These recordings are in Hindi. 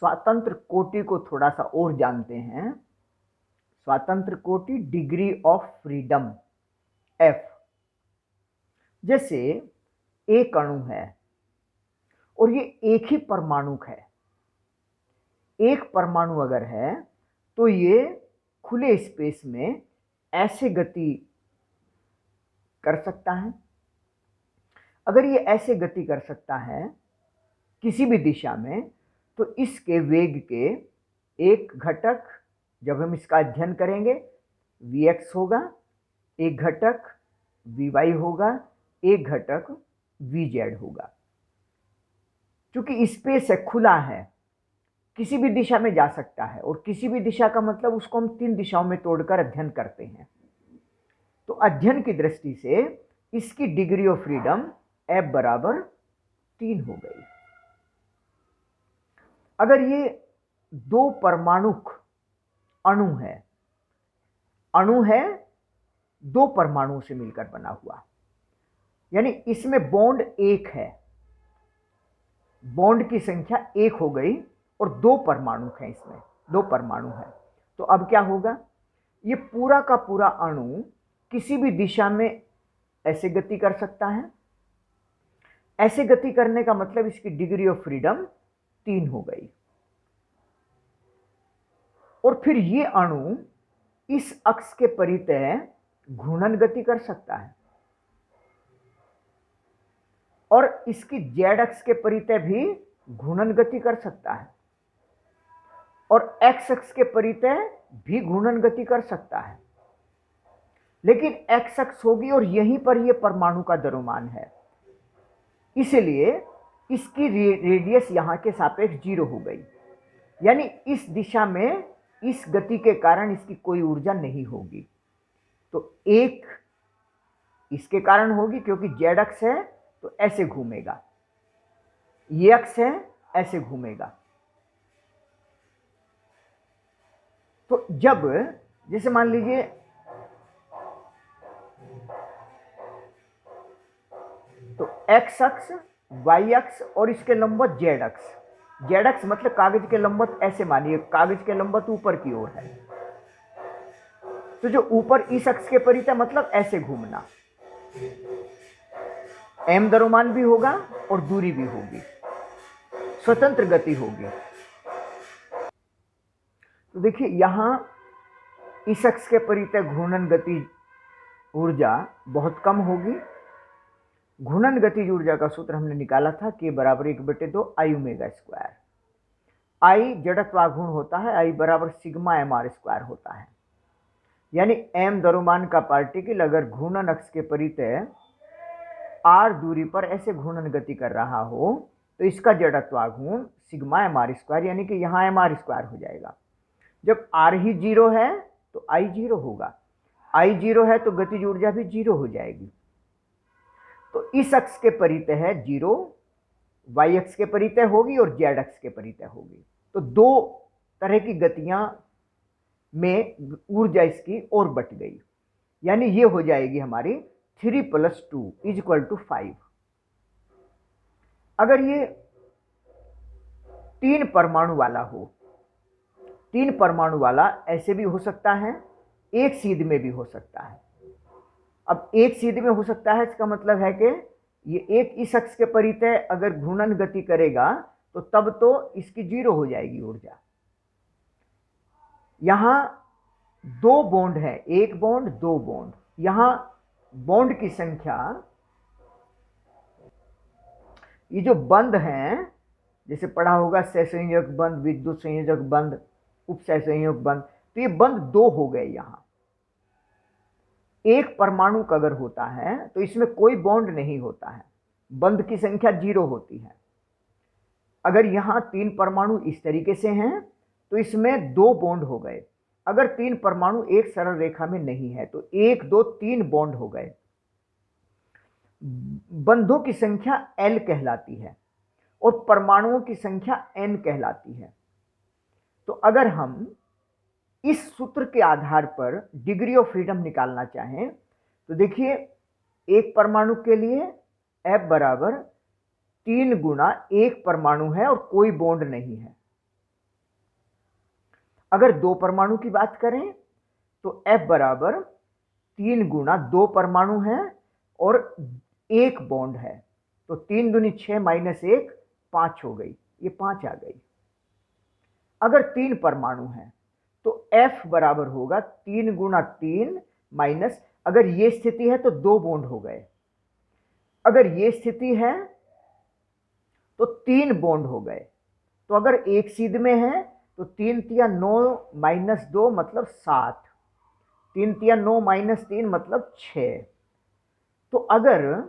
स्वातंत्र कोटि को थोड़ा सा और जानते हैं। स्वातंत्र कोटि डिग्री ऑफ फ्रीडम F। जैसे एक अणु है और ये एक ही परमाणु है। एक परमाणु अगर है तो ये खुले स्पेस में ऐसे गति कर सकता है। अगर ये ऐसे गति कर सकता है किसी भी दिशा में, तो इसके वेग के एक घटक, जब हम इसका अध्ययन करेंगे, Vx होगा, एक घटक Vy होगा, एक घटक Vz होगा। क्योंकि स्पेस है, खुला है, किसी भी दिशा में जा सकता है, और किसी भी दिशा का मतलब उसको हम 3 दिशाओं में तोड़कर अध्ययन करते हैं। तो अध्ययन की दृष्टि से इसकी डिग्री ऑफ फ्रीडम F बराबर 3 हो गई। अगर ये 2 परमाणुक अणु है 2 परमाणुओं से मिलकर बना हुआ, यानी इसमें बॉन्ड 1 है, बॉन्ड की संख्या 1 हो गई और 2 परमाणु हैं, इसमें 2 परमाणु हैं। तो अब क्या होगा, ये पूरा का पूरा अणु किसी भी दिशा में ऐसे गति कर सकता है। ऐसे गति करने का मतलब इसकी डिग्री ऑफ फ्रीडम 3 हो गई। और फिर ये अणु इस अक्ष के परितः घूर्णन गति कर सकता है और इसकी जेड अक्ष के परितः भी घूर्णन गति कर सकता है और एक्स अक्ष के परितः भी घूर्णन गति कर सकता है। लेकिन एक्स अक्ष होगी और यहीं पर यह परमाणु का द्रव्यमान है, इसलिए इसकी रेडियस यहां के सापेक्ष 0 हो गई। यानी इस दिशा में इस गति के कारण इसकी कोई ऊर्जा नहीं होगी। तो एक इसके कारण होगी क्योंकि जेड अक्ष है तो ऐसे घूमेगा, ये अक्ष है ऐसे घूमेगा। तो जब जैसे मान लीजिए तो एक्स अक्ष, वाई अक्ष और इसके लंबवत जेड अक्ष। जेड अक्ष मतलब कागज के लंबवत, ऐसे मानिए कागज के लंबवत ऊपर की ओर है, तो जो ऊपर इस अक्ष के परितः मतलब ऐसे घूमना, एम द्रव्यमान भी होगा और दूरी भी होगी, स्वतंत्र गति होगी। तो देखिए यहां इस अक्ष के परितः घूर्णन गति ऊर्जा बहुत कम होगी। घूर्णन गतिज ऊर्जा का सूत्र हमने निकाला था K बराबर 1/2 I ओमेगा स्क्वायर। I जड़त्वाघूर्ण होता है, I बराबर सिग्मा mr स्क्वायर होता है। यानी m द्रव्यमान का पार्टिकल अगर घूर्णन अक्ष के परितः r दूरी पर ऐसे घूर्णन गति कर रहा हो तो इसका जड़त्वाघूर्ण सिग्मा mr स्क्वायर, यानी कि यहाँ mr स्क्वायर हो जाएगा। जब r ही 0 है तो I 0 होगा, I 0 है तो गतिज ऊर्जा भी 0 हो जाएगी। तो इस अक्ष के परितः है 0, y अक्ष के परितः होगी और z अक्ष के परितः होगी। तो 2 तरह की गतियां में ऊर्जा इसकी और बट गई, यानी ये हो जाएगी हमारी 3 + 2 = 5। अगर ये 3 परमाणु वाला हो, 3 परमाणु वाला ऐसे भी हो सकता है, एक सीध में भी हो सकता है। अब एक सीध में हो सकता है, इसका मतलब है कि ये एक इस अक्ष के परितः अगर घूर्णन गति करेगा तो तब तो इसकी 0 हो जाएगी ऊर्जा। यहां 2 बॉन्ड है, 1 बॉन्ड 2 बॉन्ड, यहां बॉन्ड की संख्या, ये जो बंध हैं जैसे पढ़ा होगा सहसंयोजक बंध, विद्युत संयोजक बंध, उपसहसंयोजक बंध, तो ये बंध 2 हो गए। यहां एक परमाणु अगर होता है तो इसमें कोई बॉन्ड नहीं होता है, बंध की संख्या 0 होती है। अगर यहां 3 परमाणु इस तरीके से हैं तो इसमें 2 बॉन्ड हो गए। अगर 3 परमाणु एक सरल रेखा में नहीं है तो 1 2 3 बॉन्ड हो गए। बंधों की संख्या L कहलाती है और परमाणुओं की संख्या N कहलाती है। तो अगर हम इस सूत्र के आधार पर डिग्री ऑफ फ्रीडम निकालना चाहें तो देखिए एक परमाणु के लिए F बराबर 3 गुना एक परमाणु है और कोई बॉन्ड नहीं है, अगर 2 परमाणु की बात करें तो F बराबर 3 गुना 2 परमाणु है और 1 बॉन्ड है, तो 3 दूनी 6 माइनस 1 5 हो गई, ये 5 आ गई। अगर 3 परमाणु है तो F बराबर होगा 3 गुना 3 माइनस, अगर ये स्थिति है तो 2 बॉन्ड हो गए, अगर ये स्थिति है तो 3 बॉन्ड हो गए, तो अगर एक सीध में है तो 3 तिया 9 माइनस 2 मतलब 7, 3 तिया 9 माइनस 3 मतलब 6। तो अगर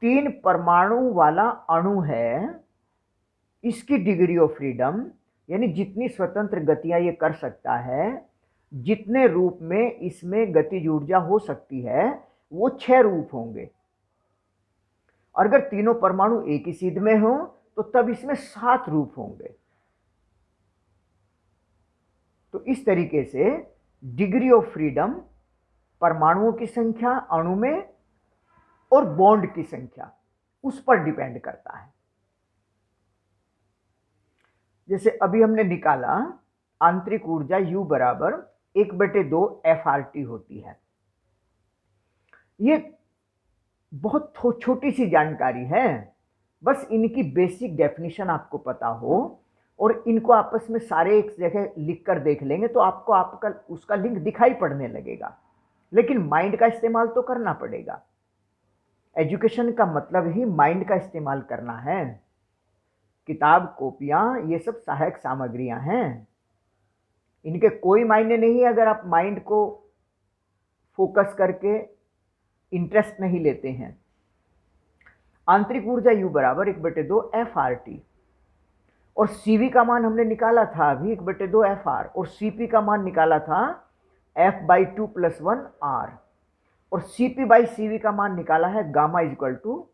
3 परमाणु वाला अणु है, इसकी डिग्री ऑफ फ्रीडम यानी जितनी स्वतंत्र गतियां ये कर सकता है, जितने रूप में इसमें गतिज ऊर्जा हो सकती है, वो 6 रूप होंगे। और अगर तीनों परमाणु एक ही सीध में हो तो तब इसमें 7 रूप होंगे। तो इस तरीके से डिग्री ऑफ फ्रीडम परमाणुओं की संख्या अणु में और बॉन्ड की संख्या उस पर डिपेंड करता है। जैसे अभी हमने निकाला आंतरिक ऊर्जा U बराबर 1/2 FRT होती है। ये बहुत छोटी सी जानकारी है, बस इनकी बेसिक डेफिनेशन आपको पता हो और इनको आपस में सारे एक जगह लिख कर देख लेंगे तो आपको आपका उसका लिंक दिखाई पड़ने लगेगा, लेकिन माइंड का इस्तेमाल तो करना पड़ेगा। एजुकेशन का मतलब ही माइंड का इस्तेमाल करना है। किताब, कॉपियां, ये सब सहायक सामग्रियां हैं, इनके कोई मायने नहीं अगर आप माइंड को फोकस करके इंटरेस्ट नहीं लेते हैं। आंतरिक ऊर्जा U बराबर 1/2 FRT और CV का मान हमने निकाला था अभी 1/2 FR और CP का मान निकाला था F/2 + 1 R और CP/CV का मान निकाला है गामा इक्वल टू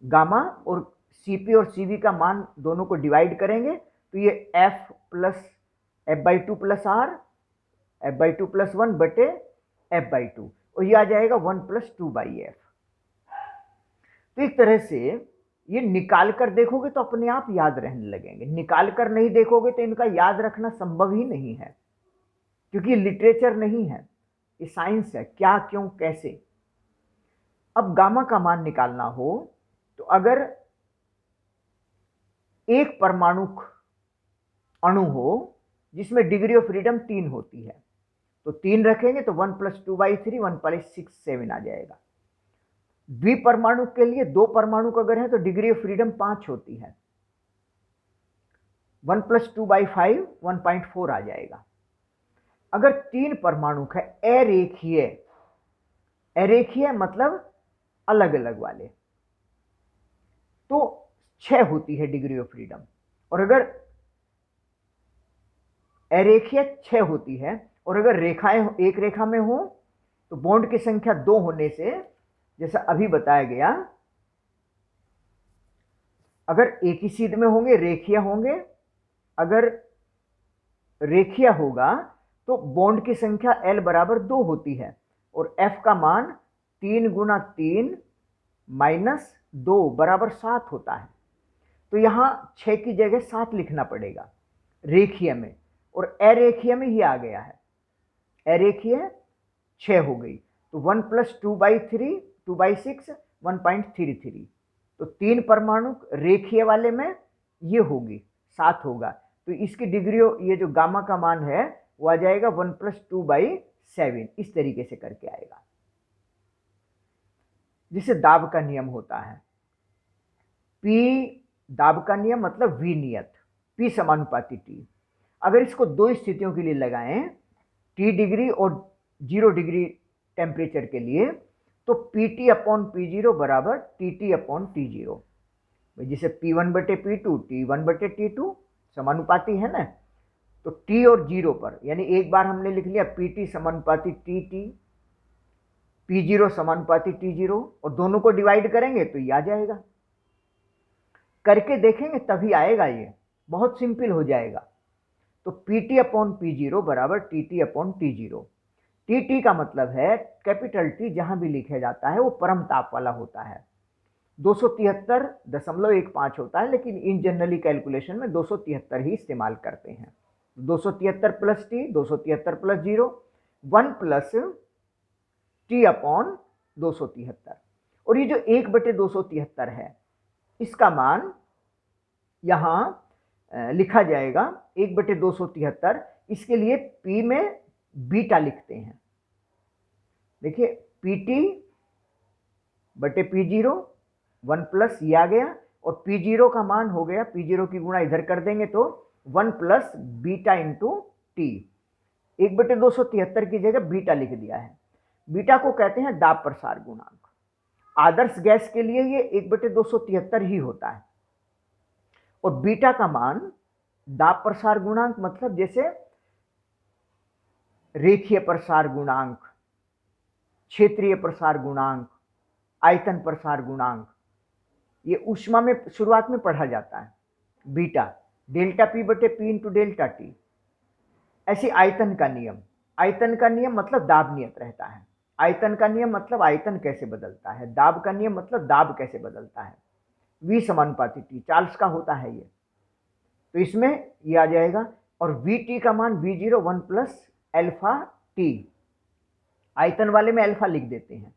गामा, और CP और CV का मान दोनों को डिवाइड करेंगे तो ये F/2 + R F/2 + 1 बटे F/2 और ये आ जाएगा 1 + 2/F। तो एक तरह से ये निकाल कर देखोगे तो अपने आप याद रहने लगेंगे, निकाल कर नहीं देखोगे तो इनका याद रखना संभव ही नहीं है, क्योंकि लिटरेचर नहीं है, ये साइंस है, क्या, क्यों, कैसे। अब गामा का मान निकालना हो तो अगर एक परमाणु अणु हो जिसमें डिग्री ऑफ फ्रीडम 3 होती है तो 3 रखेंगे तो 1 + 2/3 1 + 6 7 आ जाएगा। द्विपरमाणु के लिए 2 परमाणु अगर है तो डिग्री ऑफ फ्रीडम 5 होती है, 1 + 2/5 1.4 आ जाएगा। अगर 3 परमाणु है अरेखीय, अरेखीय मतलब अलग अलग वाले, तो 6 होती है डिग्री ऑफ फ्रीडम। और अगर अरेखीय 6 होती है और अगर रेखाएं एक रेखा में हो तो बॉन्ड की संख्या 2 होने से, जैसा अभी बताया गया, अगर एक ही सीध में होंगे रेखीय होंगे, अगर रेखीय होगा तो बॉन्ड की संख्या L बराबर 2 होती है और F का मान 3 गुना 3 माइनस 2 बराबर 7 होता है। तो यहां 6 की जगह 7 लिखना पड़ेगा रेखीय में, और अरेखीय में ये आ गया है, अरेखीय 6 हो गई तो 1 + 2/3 2/6 1.33। तो 3 परमाणु रेखीय वाले में ये होगी 7 होगा, तो इसकी डिग्री ये जो गामा का मान है वो आ जाएगा 1 + 2/7, इस तरीके से करके आएगा। जिसे दाब का नियम होता है, P दाब का नियम मतलब V नियत, P समानुपाती T। अगर इसको 2 स्थितियों के लिए लगाएं, T डिग्री और 0 डिग्री टेम्परेचर के लिए, तो PT/P0 बराबर TT/T0, जिसे P1/P2 T1/T2 समानुपाती है ना, तो T और 0 पर, यानी एक बार हमने लिख लिया PT समानुपाती TT, P0 समानुपाती T0 और दोनों को डिवाइड करेंगे तो ये आ जाएगा। करके देखेंगे तभी आएगा, ये बहुत सिंपल हो जाएगा। तो PT/P0 बराबर TT/T0। TT का मतलब है कैपिटल T, जहां भी लिखा जाता है वो परम ताप वाला होता है, 273.15 होता है, लेकिन इन जनरली कैलकुलेशन में 273 ही इस्तेमाल करते हैं, 273 plus T, 273 plus 0, 1 plus T upon 273। और ये जो 1/273 है, इसका मान यहाँ लिखा जाएगा 1/273। इसके लिए P में बीटा लिखते हैं। देखिए PT बटे P0, 1 प्लस ये आ गया, और P0 का मान हो गया, P0 की गुणा इधर कर देंगे तो 1 प्लस बीटा इंटू टी। 1/273 की जगह बीटा लिख दिया है। बीटा को कहते हैं दाब प्रसार गुणांक। आदर्श गैस के लिए ये 1/273 ही होता है। और बीटा का मान दाब प्रसार गुणांक मतलब जैसे रेखीय प्रसार गुणांक, क्षेत्रीय प्रसार गुणांक, आयतन प्रसार गुणांक, ये ऊष्मा में शुरुआत में पढ़ा जाता है। बीटा डेल्टा पी बटे पी इंटू डेल्टा टी। ऐसी आयतन का नियम, आयतन का नियम मतलब दाब नियत रहता है। आयतन का नियम मतलब आयतन कैसे बदलता है। दाब का नियम मतलब दाब कैसे बदलता है। V समानुपाती T, चार्ल्स का होता है ये। तो इसमें ये आ जाएगा, और Vt का मान V0 1 प्लस एल्फा टी। आयतन वाले में अल्फा लिख देते हैं,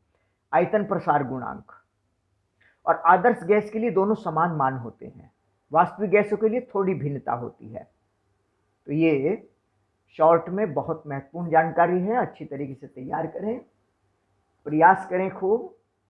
आयतन प्रसार गुणांक। और आदर्श गैस के लिए दोनों समान मान होते हैं, वास्तविक गैसों के लिए थोड़ी भिन्नता होती है। तो ये शॉर्ट में बहुत महत्वपूर्ण जानकारी है। अच्छी तरीके से तैयार करें, प्रयास करें खूब।